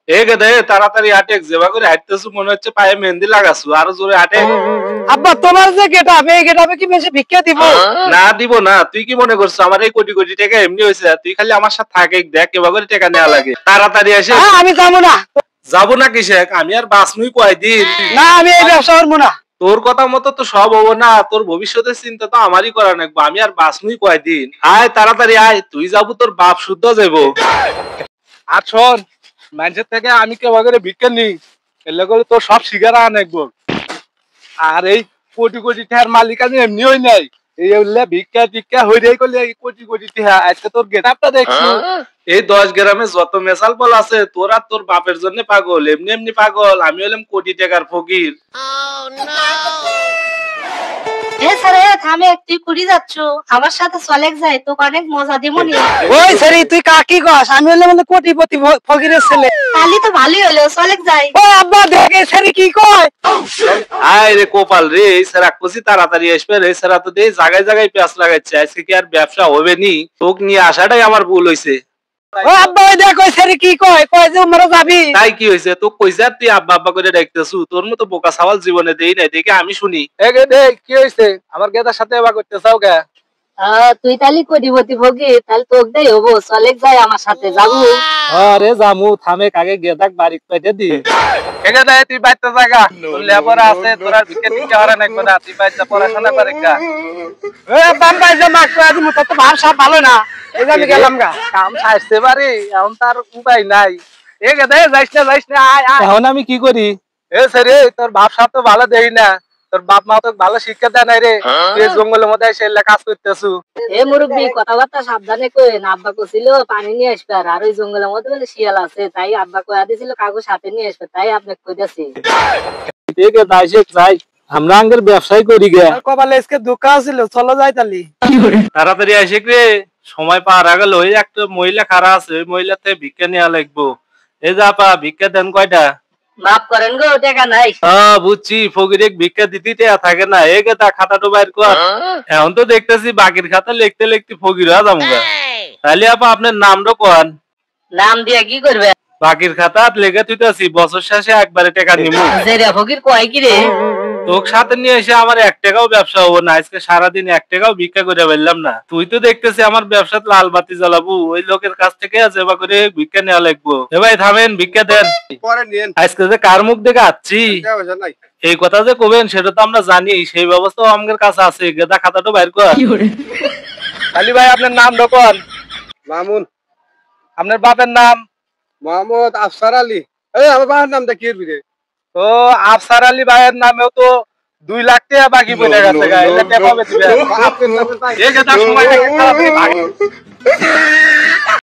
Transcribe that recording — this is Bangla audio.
এ গেদে তাড়াতাড়ি হাঁটে, যেবা করে হাঁটতেছু মনে হচ্ছে পায়ে মেহেন্দি লাগাছু, আরো জোরে হাঁটে। আব্বা তোমার যে গেটআপ, এই গেটআপে কি বেশি ভিক্ষা দিব? না দিব না। তুই কি মনে করছো আমার এই কোটি কোটি টাকা এমনি হয়েছে? তুই খালি আমার সাথে থাকে দেখ কেবা করে টাকা নেওয়া লাগে। তাড়াতাড়ি আসে। আমি যাবো না। যাবো না কিসে? আমি আর বাঁচনুই কয়দিন। না আমি এই ব্যবসা করবো না। তোর কথা মতো তো সব হবো না, তোর ভবিষ্যতের চিন্তা তো আমারই করা নাকবো। আমি আর বাঁচনুই কয়দিন। আয় তাড়াতাড়ি আয়, তুই যাবো তোর বাপ শুদ্ধ যাবো। আর শোন, মানুষের থেকে আমি কেবা করে ভিক্ষা নি, এলে করে তোর সব শিকারা আনেকবো। আর এই কোটি কোটি টাকার মালিক আমি এমনি হই নাই। এই ভিক্ষা টিক্ষা হইরাই করলে কোটি কোটি টাকা। আজকে তোর গেটআপটা দেখছো? এই 10 গ্রামে যত মেসাল বল আছে, তোর আর তোর বাপের জন্য পাগল, এমনি এমনি পাগল। আমি হলাম কোটি টাকার ফকির। থামে, তুই কুড়ি যাচ্ছ, আমার সাথে চলে যাই, তোকে অনেক মজা দিব নি। ওই সারি তুই কাকি কস? আমি হলে মানে কোটিপতি ফকিরের ছেলে। তাহলে তো ভালোই হলো, চলে যাই। ও আব্বা দেখে সারি কি কয়? আয় রে কোপাল রে, এই সারা খুশি তাড়াতাড়ি আসবে রে। সারা তো দেই জায়গায় জায়গায় পেঁয়াজ লাগাচ্ছে। আজকে কি আর ব্যবসা হবে নি? তোকে নিয়ে আসাটাই আমার ভুল হয়েছে। ও আব্বা ওই দেখ ওই সারি কি কয়? কয় যে উমরা যাবি। তাই কি হয়েছে? তো কইছে আর তুই আব্বা আব্বা করে ডাকতেছু? তোর মতো বোকা সাওয়াল জীবনে দেই নাই, দেখে আমি শুনি। কি হয়েছে? আমার গেদার সাথে এবার করতে চাও কে? তুই তাহলে কোটিপতি ফকির, তাহলে তোকে দেই হবো, চলে যাই আমার সাথে, যাবো। আরে জামু থামে, কাকে গেদাক বাড়ি পাইতে দি। এগে দে তুই বাইতে জায়গা, তোর লেবরা আছে, তোর আর ভিক্ষা টিক্ষা হরা নাকবে না। তুই বাইতে পড়াশোনা করে গা। এ বাম্বাই যে মাছ আজ মত তো ভাব সব ভালো না। এই যে আমি গেলাম গা। কাম ছাড়তে পারি, এখন তার উপায় নাই। এগে দে যাইস না আয় আয়। এখন আমি কি করি? এ রে তোর বাপ সাপ তো ভালো দেই না, তোর বাপ মা তো ভালো শিক্ষা দেয় নাই রে। তুই জঙ্গলের মধ্যে এসে কাজ করতেছু। এ মুরব্বী, কথাবার্তা সাবধানে কইন। আব্বা কইছিল পানি নিয়ে আসবে, আর ওই জঙ্গলের মধ্যে বলে শিয়াল আছে, তাই আব্বা কইয়া দিছিল কাগজ সাথে নিয়ে আসবে, তাই আপনাকে কইতাছি। ঠিক আছে যাই, আমরা আঙ্গের ব্যবসায় করি গে। কপালে আজকে দুঃখ ছিল, চলো যাই তালি। তাড়াতাড়ি আসে রে, সময় পার হয়ে গেল। ওই একটা মহিলা খাড়া আছে, ওই মহিলাতে ভিক্ষা নেওয়া লাগবো। এই যা পা, ভিক্ষা দেন কয়টা? মাফ করেন গো, টাকা নাই। বুঝছি, ফকিরে ভিক্ষা দিতে থাকে না। এ গে তা খাতাটা বাইর কর। এখন তো দেখতেছি বাকির খাতা লিখতে লিখতে ফকির হয়ে যাবো। তাহলে আপা আপনার নামটা কোন? নাম দিয়া কি করবে? বাকির খাতা লেগে তুইতাছি, বছর শেষে একবারে টাকা নিমু। জেরা ফকির কয় কি রে? তোর সাথে নিয়ে এসে আমার 1 টাকাও ব্যবসা হবো না। আজকে সারাদিন 1 টাকাও ভিক্ষা করে বললাম না। তুই তো দেখতেছি আমার ব্যবসাতে লাল বাতি জ্বালাবো। ওই লোকের কাছ থেকে যেবা করে ভিক্ষা নেওয়া লাগবো। এ ভাই থামেন, ভিক্ষা দেন। আজকে যে কার মুখ দেখে আসছি, এই কথা যে কবেন সেটা তো আমরা জানি, সেই ব্যবস্থাও আমাদের কাছে আছে। গেদা খাতাটা বাইর কর। আলী ভাই আপনার নাম কোন? মামুন। আপনার বাপের নাম? মোহাম্মদ আফসার আলী। এই আমার বাবার নামটা কি রে? তো আফসার আলী ভাইয়ের নামেও তো 2 লাখ টাকা বাকি পড়ে গেছে। আপনি সময়